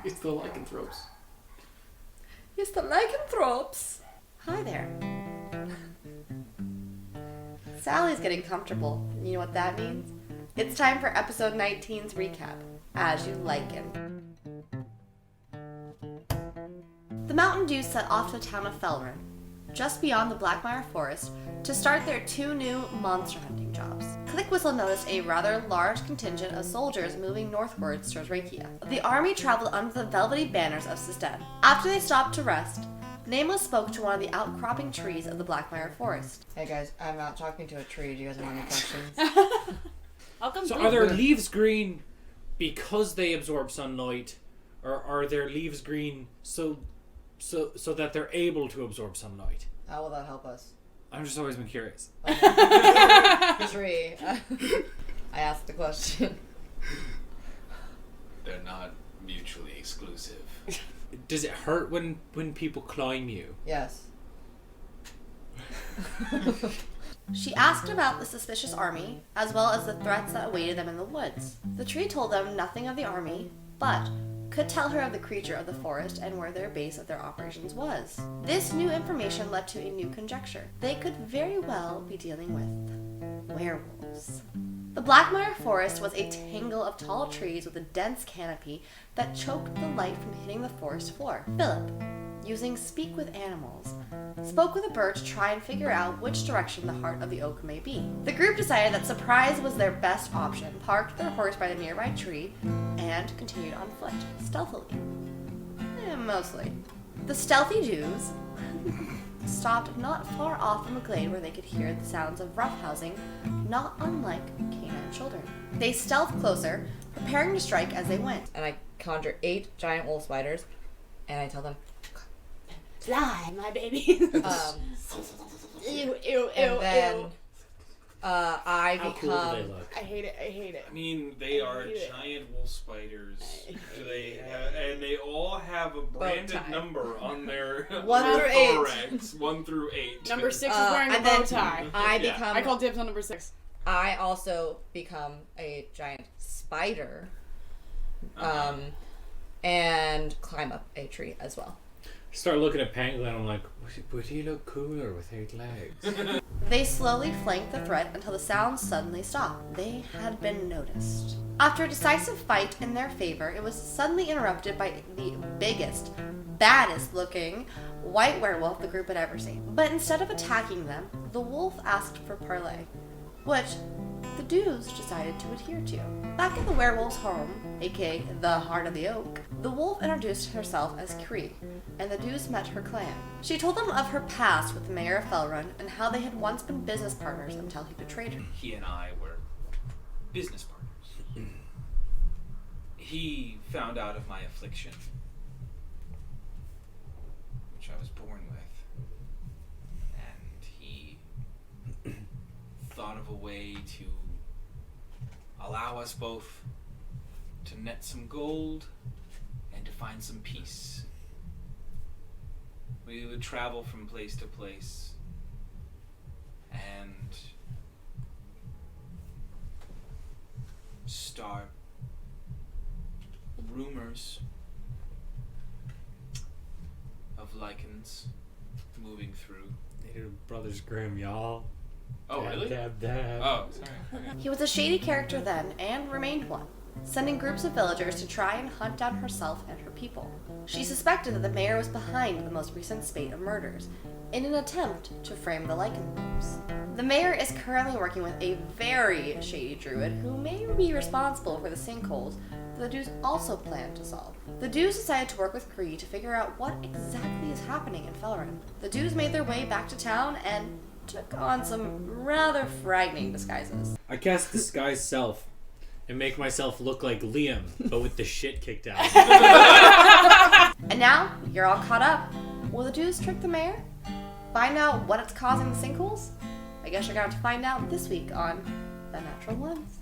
It's the lycanthropes. It's the lycanthropes. Hi there. Sally's getting comfortable. You know what that means? It's time for episode 19's recap, As You Lycan. The Mountain Dew set off to the town of Felrin, just beyond the Blackmire Forest, to start their 2 new monster hunting jobs. Clickwhistle noticed a rather large contingent of soldiers moving northwards towards Rakia. The army traveled under the velvety banners of Sistan. After they stopped to rest, Nameless spoke to one of the outcropping trees of the Blackmire Forest. Hey guys, I'm out talking to a tree. Do you guys have any questions? So are their leaves green because they absorb sunlight, or are their leaves green so that they're able to absorb sunlight? How will that help us? I've just always been curious. Tree. I asked the question. They're not mutually exclusive. Does it hurt when people climb you? Yes. She asked about the suspicious army, as well as the threats that awaited them in the woods. The tree told them nothing of the army, but could tell her of the creature of the forest and where their base of their operations was. This new information led to a new conjecture. They could very well be dealing with werewolves. The Blackmire Forest was a tangle of tall trees with a dense canopy that choked the light from hitting the forest floor. Philip, using Speak with Animals, spoke with a bird to try and figure out which direction the heart of the oak may be. The group decided that surprise was their best option, parked their horse by the nearby tree, and continued on foot, stealthily. Mostly. The stealthy Jews stopped not far off from a glade where they could hear the sounds of roughhousing, not unlike canine children. They stealthed closer, preparing to strike as they went. And I conjure 8 giant wolf spiders, and I tell them, fly, my baby. Ew, and then I How cool do they become. look? I hate it. I mean, they are giant wolf spiders. Do they have, and they all have a branded tie. number on their 1 their through 8. thorax. 1 through 8. Number 6 is wearing a and bow then tie. I Yeah. become. I call dibs on number 6. I also become a giant spider, and climb up a tree as well. Start looking at Pangolin, I'm like, would he look cooler with 8 legs? They slowly flanked the threat until the sounds suddenly stopped. They had been noticed. After a decisive fight in their favor, it was suddenly interrupted by the biggest, baddest looking white werewolf the group had ever seen. But instead of attacking them, the wolf asked for parley, which the Dews decided to adhere to. Back at the werewolf's home, aka the Heart of the Oak, the wolf introduced herself as Cree, and the Dews met her clan. She told them of her past with the mayor of Felrun and how they had once been business partners until he betrayed her. He and I were business partners. He found out of my affliction, which I was born with, and he thought of a way to allow us both to net some gold and to find some peace. We would travel from place to place and start rumors of lichens moving through. They did Brothers Grimm, y'all. Oh, Dab, really? Dab, dab. Oh, sorry. He was a shady character then, and remained one, sending groups of villagers to try and hunt down herself and her people. She suspected that the mayor was behind the most recent spate of murders, in an attempt to frame the lycanthropes. The mayor is currently working with a very shady druid who may be responsible for the sinkholes that the Dews also plan to solve. The Dews decided to work with Cree to figure out what exactly is happening in Felrin. The Dews made their way back to town and took on some rather frightening disguises. I cast Disguise Self and make myself look like Liam, but with the shit kicked out. And now, you're all caught up. Will the Dews trick the mayor? Find out what it's causing the sinkholes? I guess you're going to have to find out this week on The Natural Ones.